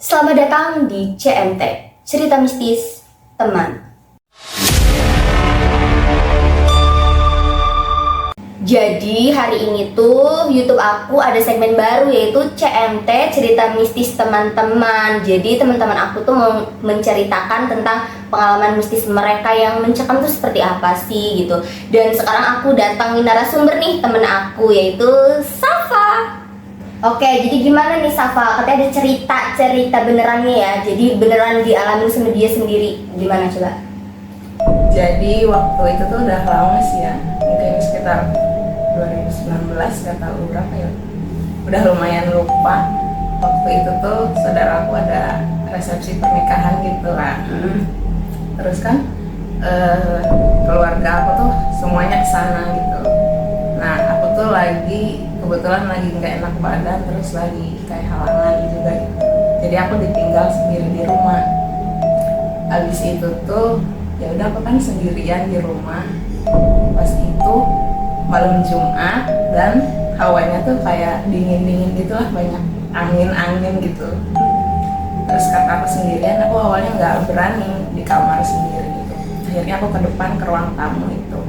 Selamat datang di CMT, Cerita Mistis Teman. Jadi hari ini tuh YouTube aku ada segmen baru yaitu CMT, Cerita Mistis Teman-teman. Jadi teman-teman aku tuh mau menceritakan tentang pengalaman mistis mereka yang mencekam tuh seperti apa sih gitu. Dan sekarang aku datangin narasumber nih, temen aku yaitu Safa. Oke, jadi gimana nih Safa? Katanya ada cerita benerannya ya. Jadi beneran dialami sama dia sendiri. Gimana coba? Jadi waktu itu tuh udah lama sih ya, mungkin sekitar 2019, gak tahu berapa ya. Udah lumayan lupa. Waktu itu tuh saudaraku ada resepsi pernikahan gitu lah. Terus kan keluarga aku tuh semuanya kesana gitu. Nah aku tuh kebetulan lagi nggak enak badan, terus lagi kayak halangan juga gitu. Jadi aku ditinggal sendiri di rumah. Abis itu tuh ya udah aku kan sendirian di rumah. Pas itu malam Jumat dan hawanya tuh kayak dingin gitulah, banyak angin gitu. Terus karena aku sendirian, aku awalnya nggak berani di kamar sendiri gitu. Akhirnya aku ke depan ke ruang tamu itu.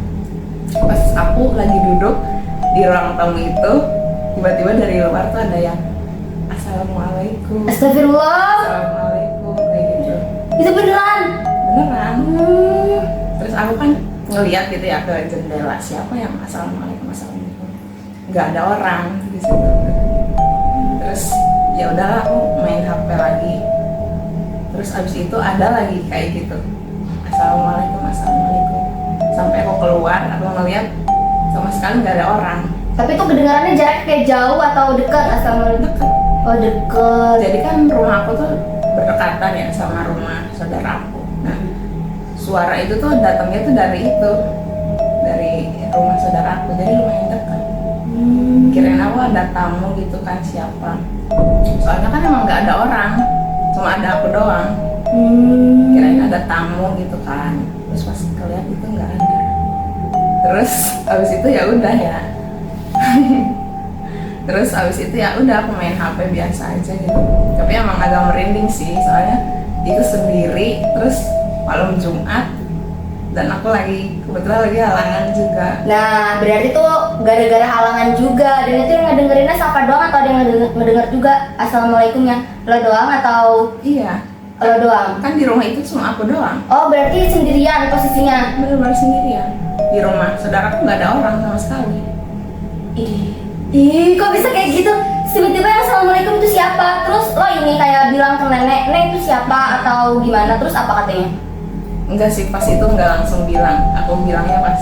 Pas aku lagi duduk di ruang tamu itu, tiba-tiba dari luar tuh ada yang Assalamualaikum. Astagfirullah. Assalamualaikum kayak gitu. Itu beneran? Beneran. Terus aku kan ngeliat gitu ya ke jendela, siapa yang Assalamualaikum. Nggak ada orang di situ. Terus ya udahlah aku main HP lagi. Terus abis itu ada lagi kayak gitu, Assalamualaikum. Sampai aku keluar, aku ngeliat sama sekali nggak ada orang. Tapi itu kedengarannya jarak kayak jauh atau dekat? Assalamualaikum. Deket. Oh dekat. Jadi kan rumah aku tuh berdekatan ya sama rumah saudaraku. Nah suara itu tuh datangnya tuh dari rumah saudaraku, jadi lumayan dekat. Kirain aku ada tamu gitu kan, siapa? Soalnya kan emang nggak ada orang, cuma ada aku doang. Kirain ada tamu gitu kan. Terus pas kalian itu nggak ada. Terus abis itu ya udah ya. Terus abis itu ya udah aku main HP biasa aja gitu. Tapi emang agak merinding sih, soalnya itu sendiri, terus malam Jumat dan aku kebetulan lagi halangan juga. Nah berarti tuh gara-gara halangan juga. Dan itu yang ngedengerinnya Safa doang atau ada yang ngedenger juga Assalamualaikumnya? Lo doang atau? Iya. Lo doang? Kan di rumah itu cuma aku doang. Oh berarti sendirian posisinya? Bener-bener sendirian. Di rumah saudaraku nggak ada orang sama sekali. Ih, kok bisa kayak gitu? Tiba-tiba yang Assalamualaikum itu siapa? Terus lo ini kayak bilang ke nenek itu siapa atau gimana? Terus apa katanya? Enggak sih, pas itu nggak langsung bilang. Aku bilangnya pas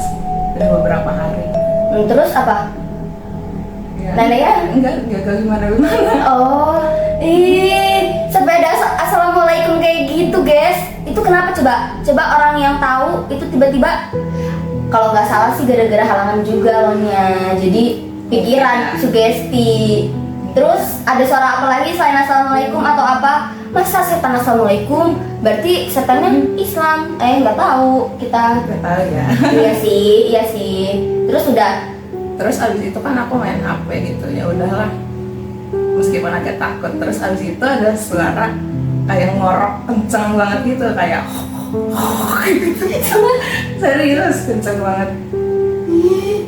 udah beberapa hari. Terus apa? Ya, Neneknya? Enggak gimana. Oh, sampai ada Assalamualaikum kayak gitu guys. Itu kenapa coba? Coba orang yang tahu itu tiba-tiba, kalau nggak salah sih gara-gara halangan juga lonya. Jadi pikiran, sugesti. Terus ada suara apa lagi selain Assalamualaikum atau apa? Masa setan Assalamualaikum? Berarti setannya Islam? Nggak tahu kita. Nggak tahu ya. Iya sih. Terus abis itu kan aku main HP gitu, ya udahlah. Meskipun agak takut. Terus abis itu ada suara kayak ngorok kenceng banget gitu, kayak gitu. Serius kenceng banget.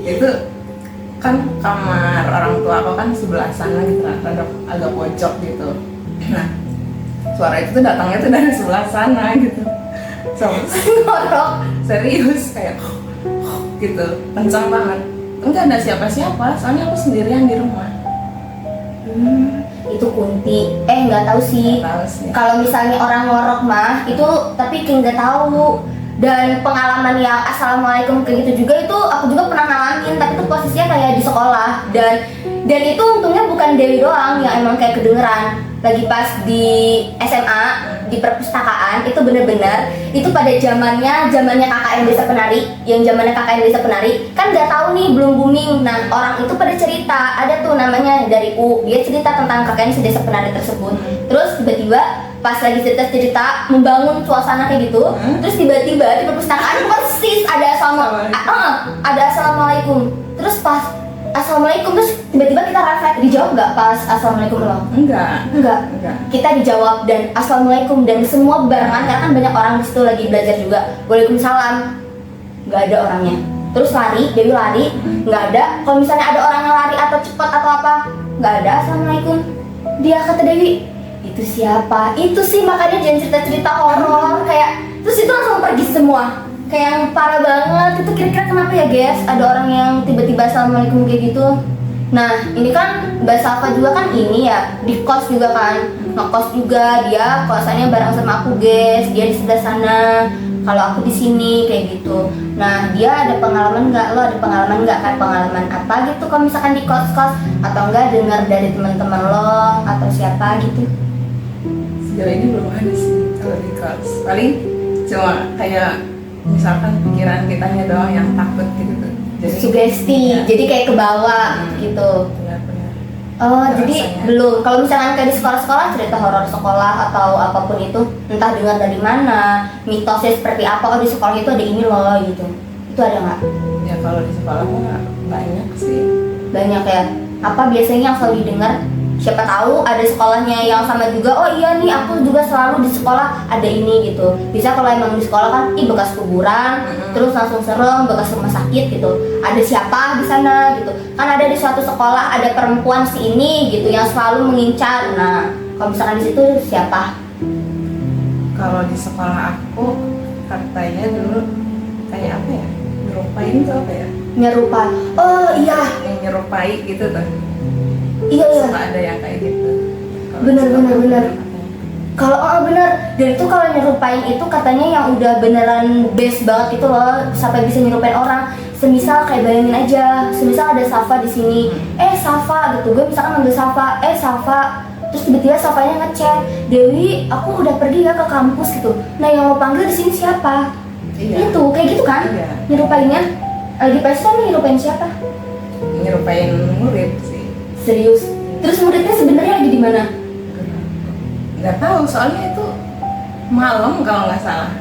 Itu kan kamar orang tua aku kan sebelah sana gitu, agak pojok gitu. Nah suara itu tuh datangnya tuh dari sebelah sana gitu. Ngorok. Serius kayak gitu, kencang banget. Enggak ada siapa-siapa, soalnya aku sendirian di rumah. Itu kunti. Nggak tahu sih. Kalau misalnya orang ngorok mah itu, tapi kayak nggak tahu. Dan pengalaman yang Assalamualaikum kayak gitu juga itu aku juga pernah ngalamin, tapi itu posisinya kayak di sekolah. Dan itu untungnya bukan Dewi doang yang emang kayak kedengeran. Lagi pas di SMA, di perpustakaan, itu bener-bener itu pada zamannya KKN Desa Penari. Yang zamannya KKN Desa Penari kan nggak tahu nih, belum booming. Nah orang itu pada cerita, ada tuh namanya dari dia cerita tentang KKN Desa Penari tersebut. Terus tiba-tiba pas lagi cerita membangun suasana kayak gitu, terus tiba-tiba di perpustakaan persis ada ada Assalamualaikum. Terus pas assalamualaikum terus tiba-tiba kita refleks, dijawab nggak pas assalamualaikum lo? Enggak. Kita dijawab dan assalamualaikum dan semua barengan karena kan banyak orang di situ lagi belajar juga. Waalaikumsalam, nggak ada orangnya. Terus lari, Dewi lari, nggak ada. Kalau misalnya ada orang yang lari atau cepat atau apa, nggak ada assalamualaikum. Dia kata Dewi, itu siapa? Itu sih makanya jangan cerita-cerita horor kayak. Terus itu langsung pergi semua. Kayak yang parah banget. Itu kira-kira kenapa ya guys? Ada orang yang tiba-tiba assalamualaikum kayak gitu. Nah ini kan Mbak Safa juga kan ini ya di kos juga kan, ngekos juga dia kosannya bareng sama aku guys. Dia di sebelah sana, kalau aku di sini kayak gitu. Nah dia ada pengalaman nggak? Lo ada pengalaman nggak? Kan pengalaman apa gitu? Kalau misalkan di kos-kos atau enggak dengar dari teman-teman lo atau siapa gitu? Sejauh ini belum ada sih kalau di kos. Paling cuma kayak misalkan pikiran kitanya doang yang takut gitu tuh. Jadi Sugesti, ya. jadi kayak ke bawah gitu. Benar-benar. Oh, Rasanya. jadi belum. Kalau misalkan kayak di sekolah-sekolah cerita horor sekolah atau apapun itu, entah dengar dari mana, mitosnya seperti apa, oh di sekolah itu ada ini loh gitu. Itu ada nggak? Ya kalau di sekolah mah banyak sih. Banyak ya. Apa biasanya yang selalu didengar? Siapa tahu ada sekolahnya yang sama juga. Oh iya nih, aku juga selalu di sekolah ada ini gitu. Bisa kalau emang di sekolah kan, bekas kuburan, terus langsung serem, bekas rumah sakit gitu. Ada siapa di sana gitu. Kan ada di suatu sekolah ada perempuan si ini gitu yang selalu mengincar. Nah, kalau misalkan di situ siapa? Kalau di sekolah aku katanya dulu kayak apa ya? Nyerupain tuh apa ya? Nyerupai. Oh iya, Yang nyerupai gitu tuh. iya. Suka ada yang kayak gitu. Kalau Bener, di sekolah bener, bener. katanya. Kalau bener, dan itu kalau nyerupain itu katanya yang udah beneran best banget itu loh, sampai bisa nyerupain orang. Semisal kayak bayangin aja, semisal ada Safa di sini, Safa gitu, gue misalkan manggil Safa, Safa, terus tiba-tiba Safanya ngechat, Dewi, aku udah pergi ya ke kampus gitu. Nah yang mau panggil di sini siapa? Iya. Itu kayak gitu kan? Iya. Nyerupainnya. Lagi pesta nih nyerupain siapa? Nyerupain murid sih. Serius. Terus muridnya sebenarnya lagi di mana? Nggak tahu soalnya itu malam kalau nggak salah.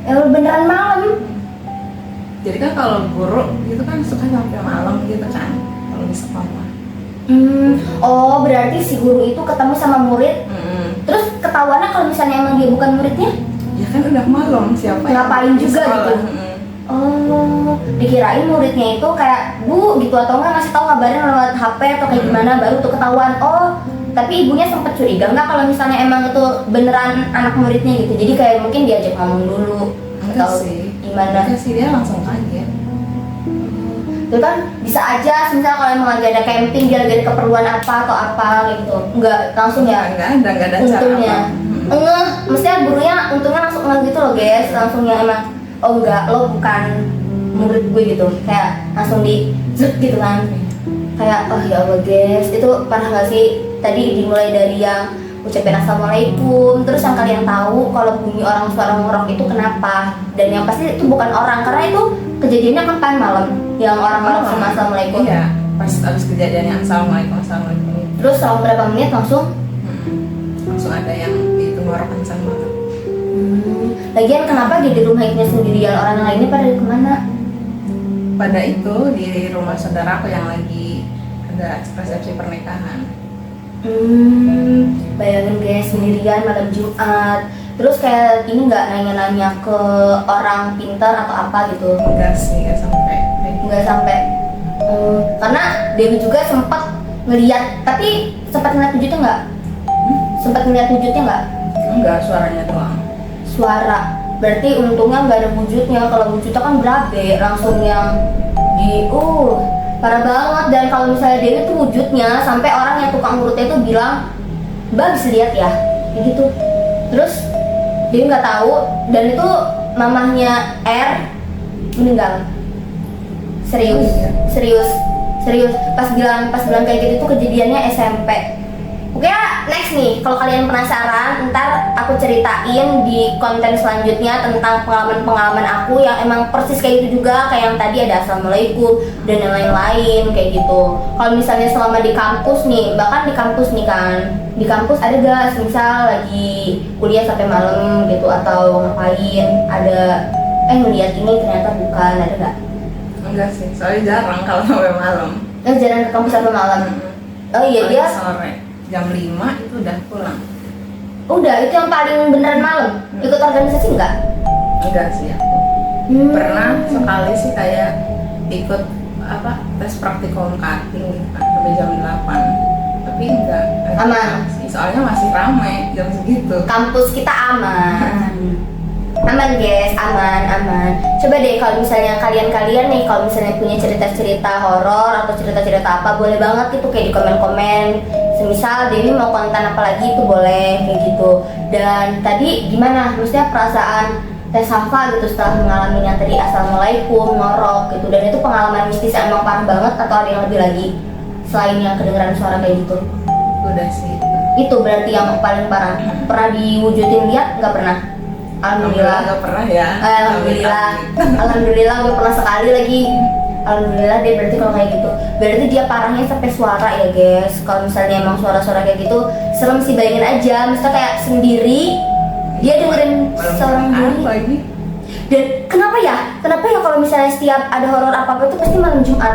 Beneran malam. Jadi kan kalau guru gitu kan suka sampai malam gitu kan kalau di sekolah. Oh berarti si guru itu ketemu sama murid. Terus ketahuannya kalau misalnya emang dia bukan muridnya? Ya kan udah malam siapa yang Ngapain di juga sekolah? gitu? Oh, dikirain muridnya itu kayak bu gitu atau enggak ngasih tahu kabarin lewat HP atau kayak gimana baru tuh ketahuan. Oh, tapi ibunya sempat curiga enggak kalau misalnya emang itu beneran anak muridnya gitu. Jadi kayak mungkin diajak ngomong dulu Enggak atau sih. gimana? Enggak sih, dia langsung kaget. Itu kan bisa aja misalnya kalau emang lagi ada camping dia lagi ada keperluan apa atau apa gitu. Enggak langsung ya. Enggak ada cara Untungnya. apa. Mestinya gurunya untungnya langsung gitu loh guys, langsung yang emang oh enggak lo bukan murid gue gitu, kayak langsung di zut gitu kan, kayak oh ya Allah guys itu parah gak sih? Tadi dimulai dari yang ucapin assalamualaikum, terus yang kalian tahu kalau bunyi orang suara ngorok itu kenapa, dan yang pasti itu bukan orang karena itu kejadiannya kapan malam yang orang ngorok sama assalamualaikum. Iya, pas abis kejadian yang assalamualaikum Terus selama berapa menit langsung langsung ada yang itu ngorok kencang banget. Lagian kenapa dia di rumah itu sendirian, orang lainnya pada kemana? Pada itu di rumah saudaraku yang lagi ada resepsi pernikahan. Bayangin guys sendirian malam Jumat. Terus kayak ini nggak nanya-nanya ke orang pintar atau apa gitu? Enggak sih, enggak sampai. Nggak sampai. Karena Dewi juga sempat ngeliat, tapi sempat ngeliat wujudnya nggak? Sempat ngeliat wujudnya nggak? Enggak, suaranya doang. Suara. Berarti untungnya nggak ada wujudnya. Kalau wujudnya kan berabe, langsung yang di parah banget. Dan kalau misalnya Dewi tuh wujudnya sampai orang yang tukang urutnya tuh bilang, Mbak bisa lihat ya, kayak gitu. Terus Dewi nggak tahu, dan itu mamahnya R meninggal. Serius, serius. Pas bilang kayak gitu tuh kejadiannya SMP. Oke ya, next nih, kalau kalian penasaran, ntar aku ceritain di konten selanjutnya tentang pengalaman-pengalaman aku yang emang persis kayak gitu juga, kayak yang tadi ada assalamualaikum dan yang lain-lain kayak gitu. Kalau misalnya selama di kampus nih, bahkan di kampus nih kan, di kampus ada gak misal lagi kuliah sampai malam gitu atau ngapain, ada ngeliat ini ternyata bukan, ada gak? Enggak sih, soalnya jarang kalau sampai malam. Jarang ke kampus sampai malam. Oh iya, Paling dia sore jam 5 itu udah pulang. udah itu yang paling beneran malam. Ikut organisasi enggak? Enggak sih aku. Pernah sekali sih kayak ikut tes praktikum cutting gitu kan sampai jam 8. Tapi enggak Aman. sih, soalnya masih ramai jam segitu. Kampus kita aman. Aman guys, aman. Coba deh kalau misalnya kalian nih kalau misalnya punya cerita-cerita horor atau cerita-cerita apa, boleh banget itu kayak di komen-komen. Semisal Dewi mau konten apa lagi itu boleh kayak gitu. Dan tadi gimana? Maksudnya perasaan Teh Safa gitu setelah mengalami yang tadi assalamualaikum, ngorok gitu. Dan itu pengalaman mistis yang emang parah banget atau ada yang lebih lagi selain yang kedengeran suara kayak gitu? Udah sih. Itu berarti yang paling parah. Pernah diwujudin lihat nggak pernah? Alhamdulillah. Nggak pernah ya. Alhamdulillah gue pernah sekali lagi. Alhamdulillah deh, berarti kalau kayak gitu berarti dia parahnya sampai suara ya guys. Kalau misalnya emang suara-suara kayak gitu serem sih, bayangin aja misalnya kayak sendiri dia dengerin suara sendiri lagi. dan kenapa ya kalau misalnya setiap ada horor apa-apa itu pasti malam Jumat.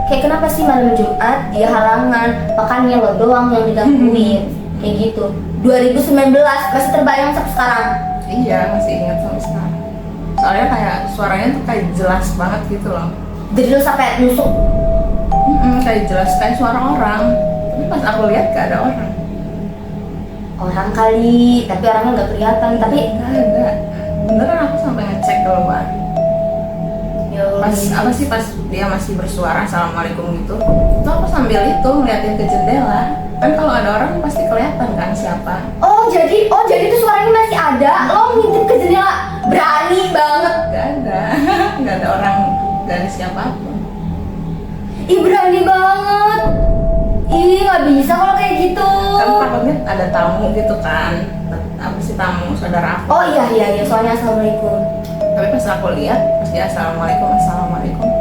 Kayak kenapa sih malam Jumat dia halangan, makanya lo doang yang digangguin kayak gitu. 2019 masih terbayang sampai sekarang. Iya, masih ingat sampai sekarang. Soalnya kayak suaranya tuh kayak jelas banget gitu loh. Jadi lo sampai nusuk. Kayak jelas kayak suara orang. Tapi pas aku lihat gak ada orang. Orang kali, tapi orangnya nggak kelihatan. Tapi Gak ada. Beneran aku sampai ngecek keluar. ya Allah, Pas pas dia masih bersuara assalamualaikum gitu. Itu aku sambil itu ngeliatin ke jendela. Kan kalau ada orang pasti kelihatan kan siapa. Oh jadi itu suaranya masih ada. Lo ngintip ke jendela, berani banget. Gak ada. Gak ada orang, gak ada siapapun. Ih berani banget. Ih nggak bisa kalau kayak gitu. Kan takutnya ada tamu gitu kan. Apa sih tamu saudara aku. Oh iya soalnya assalamualaikum. Tapi pas aku lihat, pas dia assalamualaikum,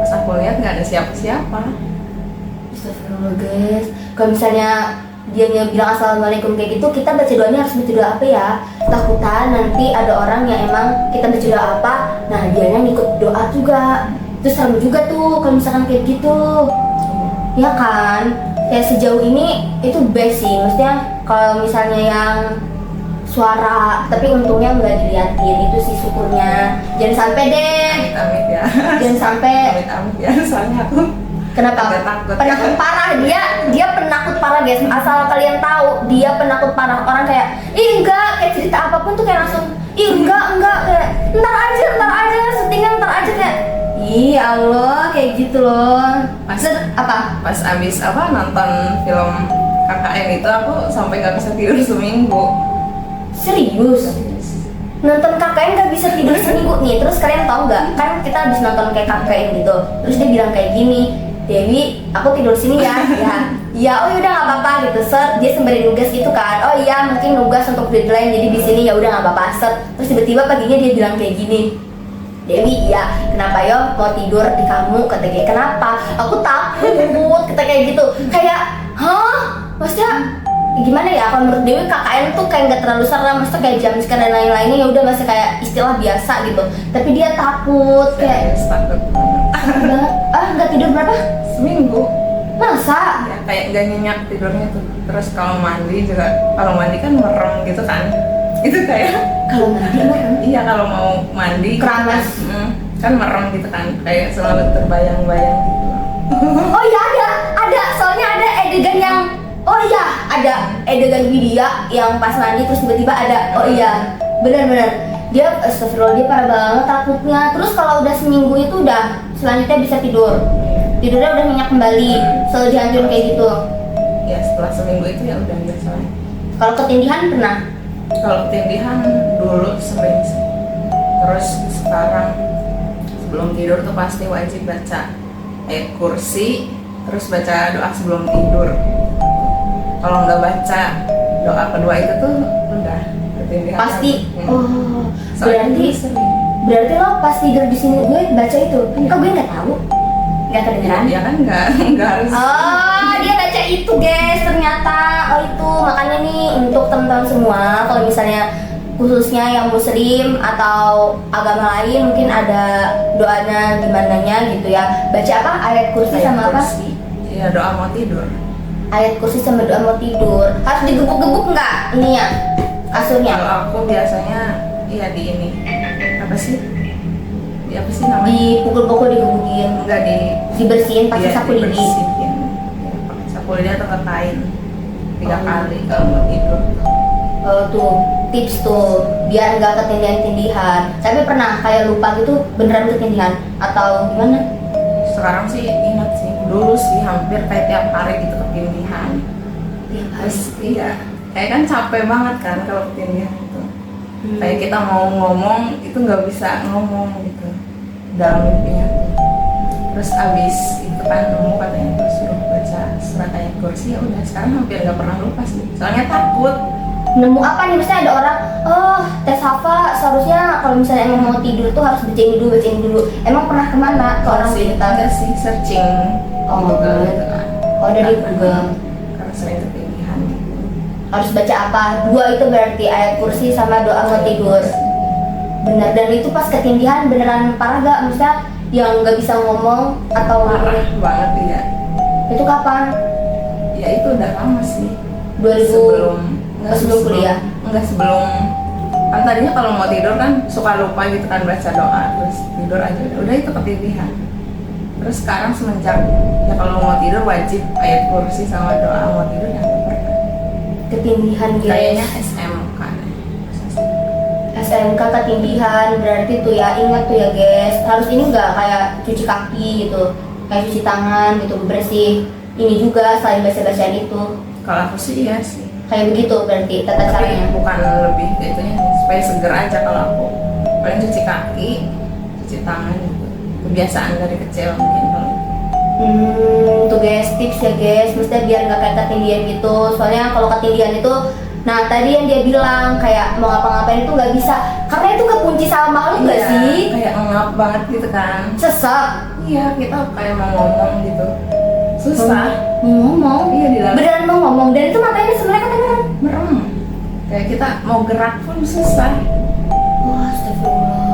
pas aku lihat nggak ada siapa-siapa. Astagfirullah guys. Kalau misalnya dia bilang assalamualaikum kayak gitu, kita baca doanya harus baca doa apa ya? Takutan nanti ada orang yang emang kita baca doa apa, nah dianya ngikut doa juga. Terus serem juga tuh kalau misalkan kayak gitu. Ya kan? Ya sejauh ini itu best sih. Maksudnya kalau misalnya yang suara, tapi untungnya nggak diliatin, itu sih syukurnya. Jangan sampai deh. Amit ya. Jangan sampai. Amit ya. Soalnya aku Kenapa? agak takut. Penakut parah, dia penakut parah guys. Asal kalian tahu, dia penakut parah. Orang kayak, ih enggak, kayak cerita apapun tuh kayak langsung, ih enggak, kayak ntar aja, syutingnya ntar aja kayak, ih Allah, kayak gitu loh. Apa? Pas abis nonton film KKN itu aku sampai nggak bisa tidur seminggu. Serius? Nonton KKN gak bisa tidur seminggu nih. Terus kalian tahu nggak? Kan kita habis nonton kayak KKN gitu. Terus dia bilang kayak gini, Dewi, aku tidur sini ya. Ya, oh yaudah nggak apa-apa gitu. Set, dia sembari nugas gitu kan. Oh iya, mungkin nugas untuk deadline, jadi di sini ya udah nggak apa-apa. Set. Terus tiba-tiba paginya dia bilang kayak gini, Dewi, iya, kenapa yo mau tidur di kamu? Kata dia, kenapa? Aku takut. Kata kayak gitu. Kayak, hah? Maksudnya gimana ya? Kalau menurut Dewi KKN tuh kayak nggak terlalu serem, maksudnya kayak jam sekian dan lain-lainnya ya udah masih kayak istilah biasa gitu. Tapi dia takut kayak Takut banget. Nggak tidur berapa? seminggu. Masa? Ya, kayak nggak nyenyak tidurnya tuh. Terus kalau mandi kan merem gitu kan. Itu kayak Kalau mandi merem? iya, kalau mau mandi Keramas. kan merem gitu kan, kayak selalu terbayang-bayang gitu. Oh iya ada. Soalnya ada adegan yang, oh iya, ada adegan Widya yang pas mandi terus tiba-tiba ada, oh iya, benar-benar dia, astagfirullah, dia parah banget takutnya. Terus kalau udah seminggu itu udah selanjutnya bisa tidurnya udah nyenyak kembali, selalu dihancurin kayak gitu. Ya setelah seminggu itu ya udah biasa. Kalau ketindihan pernah? Kalau ketindihan dulu sering sih. Terus sekarang sebelum tidur tuh pasti wajib baca ayat kursi, terus baca doa sebelum tidur. Kalau nggak baca doa kedua itu tuh udah ketindihan Pasti. Oh, Soalnya berarti sering. berarti lo pas tidur di sini gue baca itu. Kok gue nggak tahu? Nggak kedengeran? Ya kan nggak harus. Oh, dia baca itu guys ternyata. Oh itu makanya nih untuk teman-teman semua, kalau misalnya khususnya yang muslim atau agama lain mungkin ada doanya gimananya gitu ya. Baca apa? Ayat kursi sama apa? Iya, doa mau tidur. Ayat kursi sama doa mau tidur. Harus digebuk-gebuk nggak ininya? Kasurnya? Kalau aku biasanya iya di ini apa sih? Di apa sih namanya? Dipukul-pukul, digebukin, Enggak dibersihin pakai sapu lidi. dibersihin. Ya, pakai sapu lidi atau ke kain 3 Oh. kali kalau mau tidur. Tuh tips tuh biar nggak ketindihan-tindihan. Tapi pernah kayak lupa gitu beneran ketindihan atau gimana? Sekarang sih ingat sih, dulu sih hampir kayak tiap hari gitu ketindihan. Tiap hari. Terus iya, kayak kan capek banget kan kalau ketindihan itu. Kayak kita mau ngomong itu nggak bisa ngomong gitu dalam mimpinya tuh. Terus abis itu kan nemu katanya terus suruh baca surat ayat kursi, ya udah sekarang hampir nggak pernah lupa sih. Soalnya takut. Nemu apa nih? Misalnya ada orang, oh Teh Safa seharusnya kalau misalnya emang mau tidur tuh harus bacain dulu. Emang pernah kemana? Ke orang sih sekitar? enggak sih searching Oh, di Google gitu kan. Oh, dari Karena- Google. Karena sering ketindihan gitu. Harus baca apa? 2 itu berarti ayat kursi sama doa mau tidur. Bener, dan itu pas ketindihan beneran parah gak? Maksudnya yang nggak bisa ngomong atau Parah banget ya. itu kapan? Ya itu udah lama sih. 2000 sebelum kuliah? Enggak sebelum. Kan tadinya kalau mau tidur kan suka lupa gitu kan baca doa terus tidur aja. Udah itu ketindihan. Terus sekarang semenjak ya kalau mau tidur wajib ayat kursi sama doa mau tidur ya nggak pernah. Ketindihan guys. Kayaknya SMK. SMK ketindihan berarti tuh ya, ingat tuh ya guys, harus ini nggak kayak cuci kaki gitu, kayak cuci tangan gitu, bersih ini juga selain baca-bacaan itu. Kalau aku sih iya sih. Kayak begitu berarti tata Tapi caranya. bukan lebih ke itunya supaya seger aja kalau aku. Paling cuci kaki, cuci tangan gitu. Kebiasaan dari kecil mungkin kalau. Tuh guys, tips ya guys, mestinya biar nggak kayak ketindihan gitu. Soalnya kalau ketindihan itu, nah tadi yang dia bilang kayak mau ngapa-ngapain itu nggak bisa, karena itu kekunci sama makhluk nggak Iya, sih? kayak ngap banget gitu kan. Sesek. Iya, kita kayak mau ngomong gitu. Susah. Mau ngomong. Iya, di dalam Beneran mau ngomong, dan itu matanya sebenarnya katanya merem. Kayak kita mau gerak pun susah. wah, astagfirullah.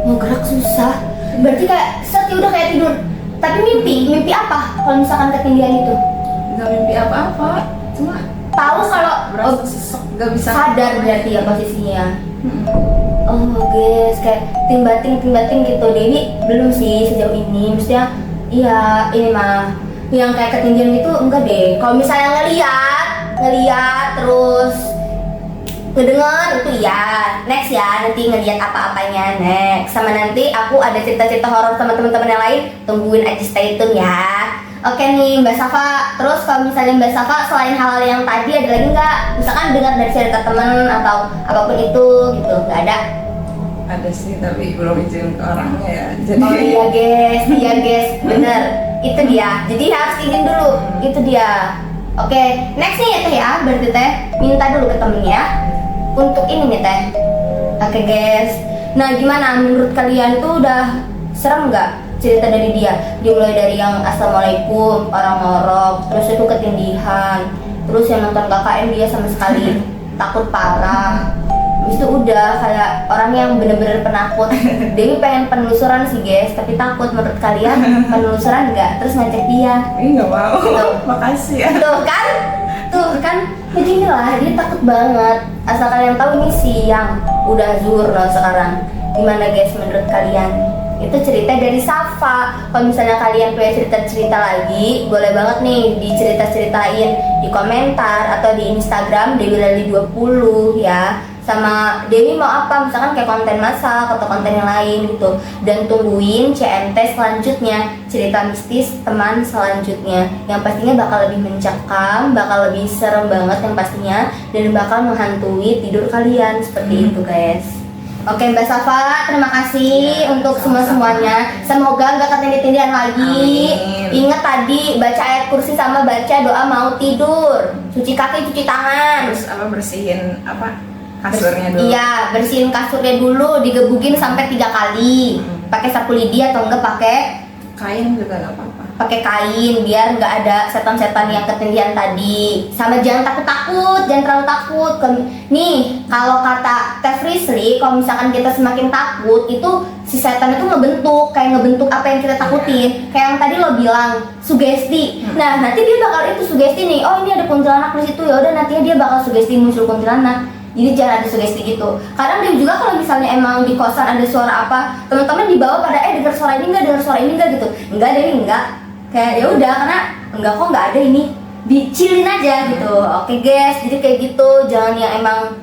Mau gerak susah. Berarti kayak set ya udah kayak tidur. Tapi mimpi apa kalau misalkan ketindihan itu? Nggak mimpi apa-apa. Cuma Tahu kalau berasa sesek, nggak bisa sadar berarti ya posisinya. Hmm. Oh guys, kayak tim bating gitu. Dewi belum sih sejauh ini. Maksudnya iya ini mah yang kayak ketindihan itu enggak deh. Kalau misalnya ngeliat terus ngedengar itu ya. Next ya, nanti ngeliat apa-apanya next. Sama nanti aku ada cerita-cerita horor sama teman-teman yang lain. Tungguin aja, stay tune ya. Oke nih Mbak Safa, terus kalau misalnya Mbak Safa selain hal-hal yang tadi ada lagi nggak? Misalkan dengar dari cerita temen atau apapun itu gitu, nggak ada? Ada sih, tapi belum izin ke orangnya ya. Jadi Oh iya guys, bener. Itu dia. Jadi harus izin dulu. Itu dia. Oke, next nih ya Teh ya. Berarti Teh minta dulu ke temennya untuk ini nih Teh. Oke guys. Nah gimana menurut kalian tuh udah serem nggak cerita dari dia? Dimulai dari yang assalamualaikum, orang ngorok, terus itu ketindihan, terus yang nonton KKN dia sama sekali takut parah. Habis itu udah kayak orang yang bener-bener penakut. Dewi pengen penelusuran sih guys, tapi takut. Menurut kalian penelusuran nggak? Terus ngajak dia. ini nggak mau. Tuh. Makasih ya. Tuh kan, jadi inilah dia takut banget. Asal kalian tahu ini siang, udah zuhur loh sekarang. Gimana guys menurut kalian? Itu cerita dari Safa. Kalau misalnya kalian punya cerita-cerita lagi, boleh banget nih dicerita-ceritain di komentar atau di Instagram Dewi Lali 20 ya. Sama Dewi mau apa, misalkan kayak konten masak atau konten yang lain gitu. Dan tungguin CMT selanjutnya, cerita mistis teman selanjutnya, yang pastinya bakal lebih mencekam, bakal lebih serem banget yang pastinya, dan bakal menghantui tidur kalian seperti itu guys. Oke Mbak Safa, terima kasih untuk semua-semuanya. Semoga nggak ketindihan lagi. Amin. Ingat tadi baca ayat kursi sama baca doa mau tidur. Cuci kaki, cuci tangan. Terus apa bersihin apa kasurnya dulu. Iya, bersihin kasurnya dulu, digebukin sampai 3 kali. Pakai sapu lidi atau enggak pakai Kain juga nggak apa-apa. pakai kain biar nggak ada setan-setan yang ketindihan tadi. Sama jangan takut-takut, jangan terlalu takut. Nih, kalau kata Teh Frisri, kalau misalkan kita semakin takut, itu si setan itu ngebentuk apa yang kita takutin. Kayak yang tadi lo bilang, sugesti. Nah, nanti dia bakal itu sugesti nih. Oh, ini ada kuntilanak di situ, ya udah nantinya dia bakal sugesti muncul kuntilanak. Jadi jangan ada sugesti gitu. Kadang dia juga kalau misalnya emang di kosan ada suara apa, teman-teman di bawah pada dengar suara ini enggak gitu. Enggak ada ini enggak. Kayak ya udah karena enggak kok enggak ada ini. Dicilin aja gitu. Oke guys, jadi kayak gitu. Jangan yang emang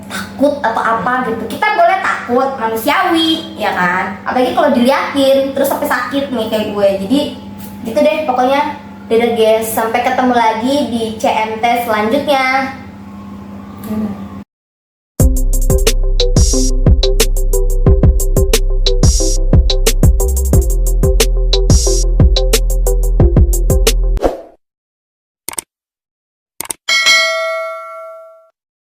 takut atau apa gitu. Kita boleh takut, manusiawi, ya kan? Apalagi kalau diliatin terus sampai sakit nih kayak gue. Jadi gitu deh pokoknya. Dadah guys, sampai ketemu lagi di CMT selanjutnya.